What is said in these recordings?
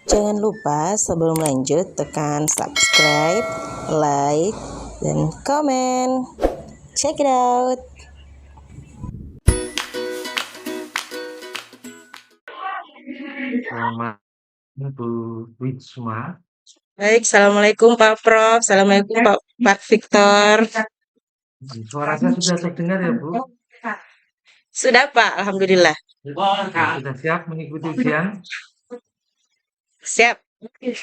Jangan lupa sebelum lanjut tekan subscribe, like, dan komen. Check it out. Selamat Bu Wisma. Baik, Assalamualaikum Pak Prof. Assalamualaikum Pak Victor. Suara saya sudah terdengar ya Bu? Sudah Pak, Alhamdulillah. Sudah siap mengikuti ujian? Siap. Oke,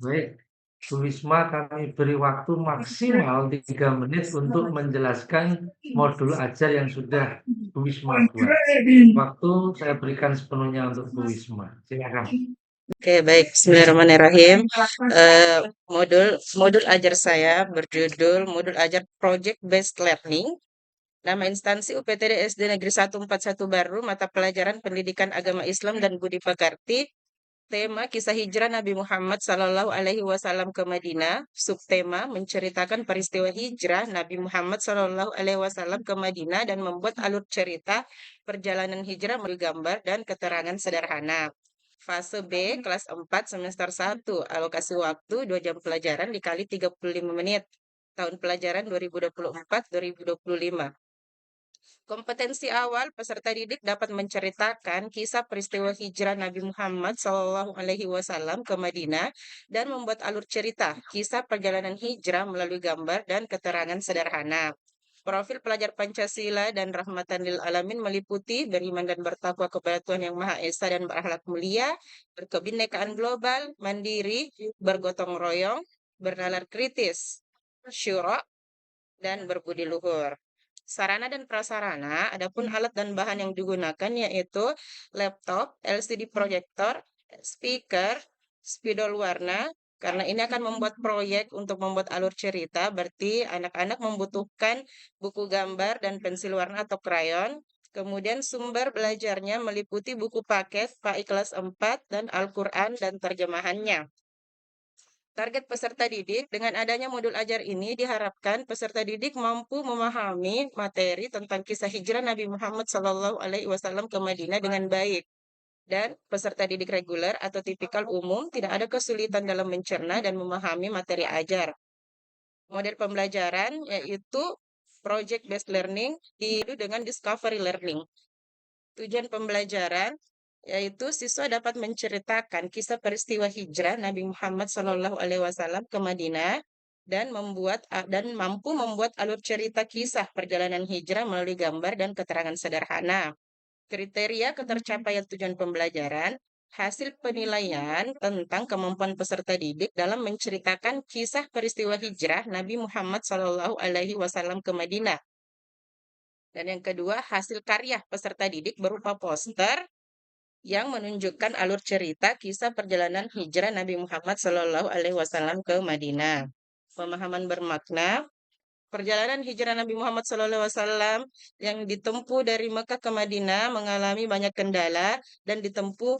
baik. Bu Wisma, kami beri waktu maksimal 3 menit untuk menjelaskan modul ajar yang sudah Bu Wisma buat. Waktu saya berikan sepenuhnya untuk Bu Wisma. Silakan. Oke, baik. Bismillahirrahmanirrahim. Eh, modul ajar saya berjudul modul ajar Project Based Learning. Nama instansi UPTD SD Negeri 141 Baru, mata pelajaran Pendidikan Agama Islam dan Budi Pekerti. Tema kisah hijrah Nabi Muhammad Sallallahu Alaihi Wasallam ke Madinah. Subtema menceritakan peristiwa hijrah Nabi Muhammad Sallallahu Alaihi Wasallam ke Madinah dan membuat alur cerita perjalanan hijrah melalui gambar dan keterangan sederhana. Fase B, kelas 4, semester 1. Alokasi waktu 2 jam pelajaran dikali 35 menit. Tahun pelajaran 2024-2025. Kompetensi awal, peserta didik dapat menceritakan kisah peristiwa hijrah Nabi Muhammad Shallallahu Alaihi Wasallam ke Madinah dan membuat alur cerita kisah perjalanan hijrah melalui gambar dan keterangan sederhana. Profil pelajar Pancasila dan Rahmatan lil Alamin meliputi beriman dan bertakwa kepada Tuhan Yang Maha Esa dan berakhlak mulia, berkebinekaan global, mandiri, bergotong royong, bernalar kritis, syura, dan berbudi luhur. Sarana dan prasarana, adapun alat dan bahan yang digunakan yaitu laptop, LCD proyektor, speaker, spidol warna. Karena ini akan membuat proyek untuk membuat alur cerita, berarti anak-anak membutuhkan buku gambar dan pensil warna atau krayon. Kemudian sumber belajarnya meliputi buku paket PAI kelas 4 dan Al-Quran dan terjemahannya. Target peserta didik, dengan adanya modul ajar ini diharapkan peserta didik mampu memahami materi tentang kisah hijrah Nabi Muhammad SAW ke Madinah dengan baik. Dan peserta didik reguler atau tipikal umum tidak ada kesulitan dalam mencerna dan memahami materi ajar. Model pembelajaran yaitu Project Based Learning diadu dengan Discovery Learning. Tujuan pembelajaran yaitu siswa dapat menceritakan kisah peristiwa hijrah Nabi Muhammad SAW ke Madinah dan mampu membuat alur cerita kisah perjalanan hijrah melalui gambar dan keterangan sederhana. Kriteria ketercapaian tujuan pembelajaran, hasil penilaian tentang kemampuan peserta didik dalam menceritakan kisah peristiwa hijrah Nabi Muhammad SAW ke Madinah. Dan yang kedua, hasil karya peserta didik berupa poster yang menunjukkan alur cerita kisah perjalanan hijrah Nabi Muhammad SAW ke Madinah. Pemahaman bermakna, perjalanan hijrah Nabi Muhammad SAW yang ditempuh dari Mekah ke Madinah mengalami banyak kendala dan ditempuh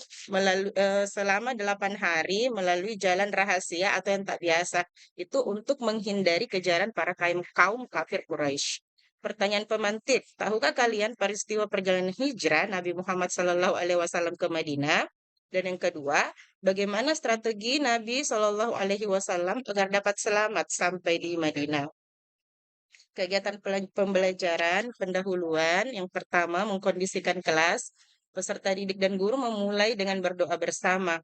selama 8 hari melalui jalan rahasia atau yang tak biasa. Itu untuk menghindari kejaran para kaum kafir Quraisy. Pertanyaan pemantik, tahukah kalian peristiwa perjalanan hijrah Nabi Muhammad SAW ke Madinah? Dan yang kedua, bagaimana strategi Nabi SAW agar dapat selamat sampai di Madinah? Kegiatan pembelajaran pendahuluan yang pertama mengkondisikan kelas. Peserta didik dan guru memulai dengan berdoa bersama.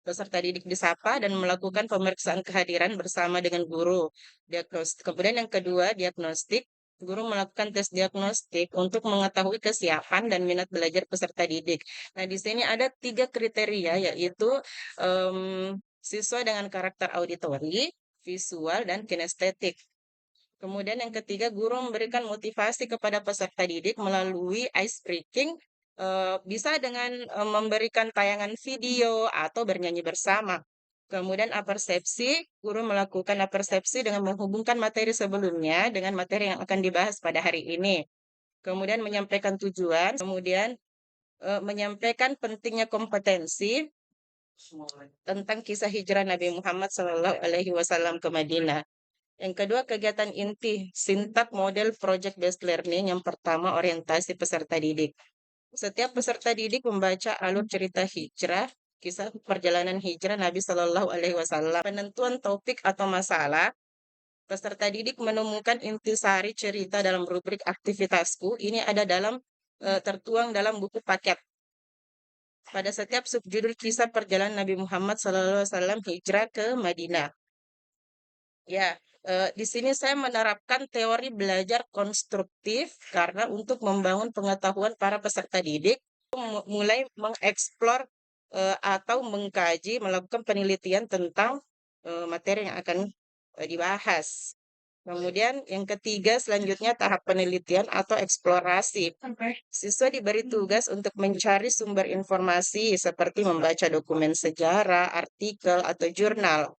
Peserta didik disapa dan melakukan pemeriksaan kehadiran bersama dengan guru. Kemudian yang kedua, diagnostik. Guru melakukan tes diagnostik untuk mengetahui kesiapan dan minat belajar peserta didik. Nah, di sini ada 3 kriteria, yaitu siswa dengan karakter auditori, visual, dan kinestetik. Kemudian yang ketiga, guru memberikan motivasi kepada peserta didik melalui ice breaking, bisa dengan memberikan tayangan video atau bernyanyi bersama. Kemudian apersepsi, guru melakukan apersepsi dengan menghubungkan materi sebelumnya dengan materi yang akan dibahas pada hari ini. Kemudian menyampaikan tujuan, kemudian menyampaikan pentingnya kompetensi tentang kisah hijrah Nabi Muhammad SAW ke Madinah. Yang kedua, kegiatan inti, sintak model project based learning. Yang pertama, orientasi peserta didik. Setiap peserta didik membaca alur cerita hijrah kisah perjalanan hijrah Nabi Shallallahu Alaihi Wasallam. Penentuan topik atau masalah, peserta didik menemukan intisari cerita dalam rubrik aktivitasku. Ini ada tertuang dalam buku paket. Pada setiap subjudul kisah perjalanan Nabi Muhammad SAW hijrah ke Madinah. Ya, di sini saya menerapkan teori belajar konstruktif karena untuk membangun pengetahuan para peserta didik, mulai mengeksplor atau mengkaji, melakukan penelitian tentang materi yang akan dibahas. Kemudian yang ketiga selanjutnya tahap penelitian atau eksplorasi. Siswa diberi tugas untuk mencari sumber informasi seperti membaca dokumen sejarah, artikel, atau jurnal.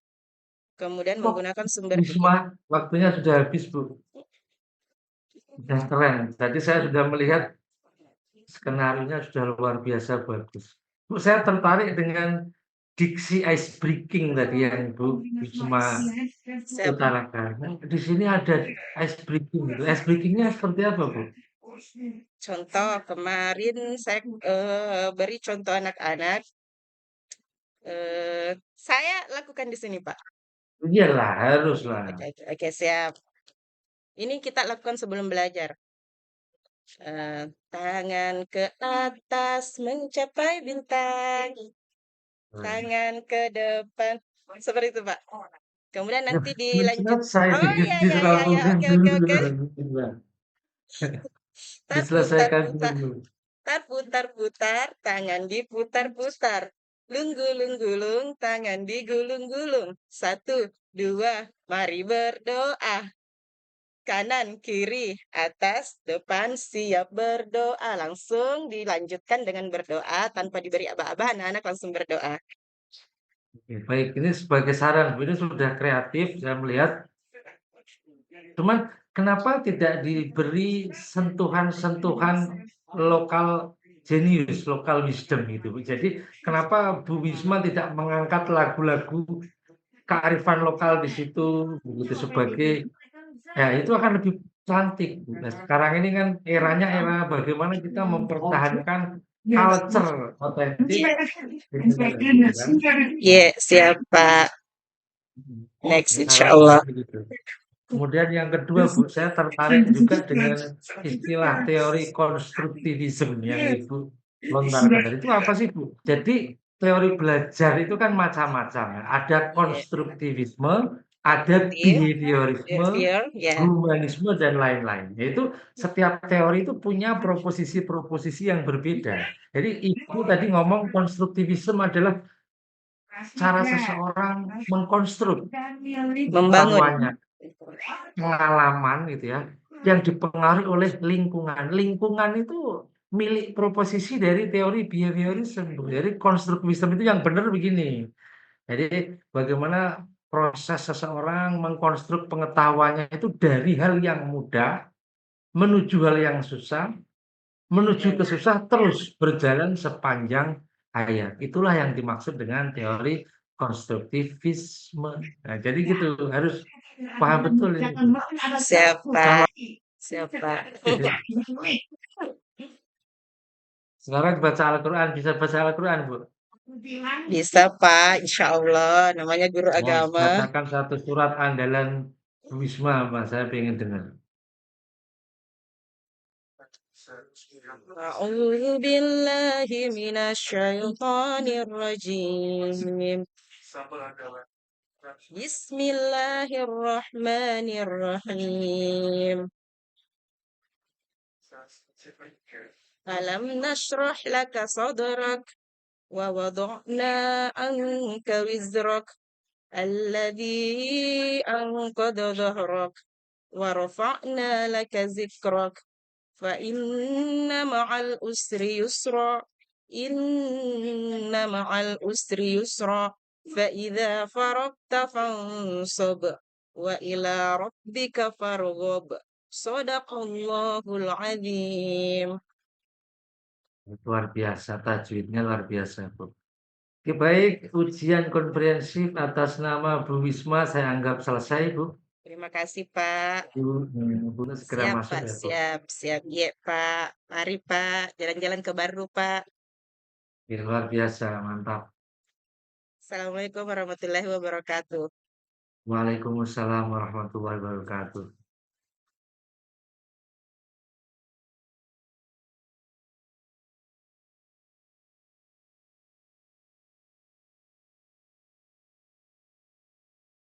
Kemudian Kok menggunakan sumber Wisma, waktunya sudah habis, Bu. Sudah keren. Tadi saya sudah melihat skenarionya sudah luar biasa bagus. Bu, saya tertarik dengan diksi ice breaking tadi yang Bu Wisma utarakan. Di sini ada ice breaking. Ice breakingnya seperti apa, Bu? contoh kemarin saya beri contoh anak-anak. Saya lakukan di sini, Pak. Iyalah, haruslah. Oke, siap. Ini kita lakukan sebelum belajar. Tangan ke atas mencapai bintang, tangan ke depan. Seperti itu, Pak. Kemudian Ya, nanti belum dilanjut. selesai Oh iya, iya, iya, iya. diserampungkan Oke, oke, dulu. oke. Putar, Diselesaikan putar. dulu. Putar-putar, tangan diputar-putar. Lung-gulung-gulung, tangan digulung-gulung. 1, 2, mari berdoa. Kanan, kiri, atas, depan, siap berdoa. Langsung dilanjutkan dengan berdoa tanpa diberi aba-aba, anak-anak langsung berdoa. Oke, baik, ini sebagai saran, ini sudah kreatif, saya melihat. Cuman kenapa tidak diberi sentuhan-sentuhan lokal jenius, lokal wisdom gitu. Jadi kenapa Bu Wisma tidak mengangkat lagu-lagu kearifan lokal di situ begitu sebagai ya itu akan lebih cantik. Nah, sekarang ini kan eranya era bagaimana kita mempertahankan culture otentik gitu kan. Ya, siap, Pak. Next, Ya, insya harapannya Allah. begitu. Kemudian yang kedua, Bu, saya tertarik juga dengan istilah teori konstruktivisme yang Ibu lontarkan tadi. Itu apa sih, Bu? Jadi teori belajar itu kan macam-macam. Ada Ya, konstruktivisme, ada aktif, behaviorisme, behavior, ya. humanisme, dan lain-lain. Yaitu setiap teori itu punya proposisi-proposisi yang berbeda. Jadi Ibu tadi ngomong konstruktivisme adalah cara seseorang mengkonstruk Membangun. pengetahuannya, pengalaman gitu ya, yang dipengaruhi oleh lingkungan. Lingkungan itu milik proposisi dari teori behaviorism, Bu. Jadi konstruktivisme itu yang benar begini. Jadi bagaimana proses seseorang mengkonstruk pengetahuannya itu dari hal yang mudah menuju hal yang susah, menuju ke susah terus berjalan sepanjang hayat. Itulah yang dimaksud dengan teori konstruktivisme. Nah, jadi gitu, harus paham betul ini. Siapa? Sama Siapa? sekarang baca Al-Quran, bisa baca Al-Quran, Bu. Bisa, Pak. Insya Allah. Namanya guru Nah, agama. bacakan satu surat andalan Wisma, Mas. Saya pengen dengar. أعوذ بالله من الشيطان الرجيم بسم الله الرحمن الرحيم ألم نشرح لك صدرك ووضعنا عنك وزرك الذي أنقض ظهرك ورفعنا لك ذكرك فإن مع العسر يسرا إن مع العسر يسرا فإذا فرغت فانصب وإلى ربك فارغب صدق الله العظيم. Luar biasa, tajwidnya luar biasa, Bu. Oke, baik. Ujian komprehensif atas nama Bu Wisma saya anggap selesai, Bu. Terima kasih, Pak. Bu segera Siap, masuk Pak. ya, Bu. Siap, siap. Iya, Pak. Mari, Pak. Jalan-jalan ke Baru, Pak. Luar biasa, mantap. Assalamualaikum warahmatullahi wabarakatuh. Waalaikumsalam warahmatullahi wabarakatuh.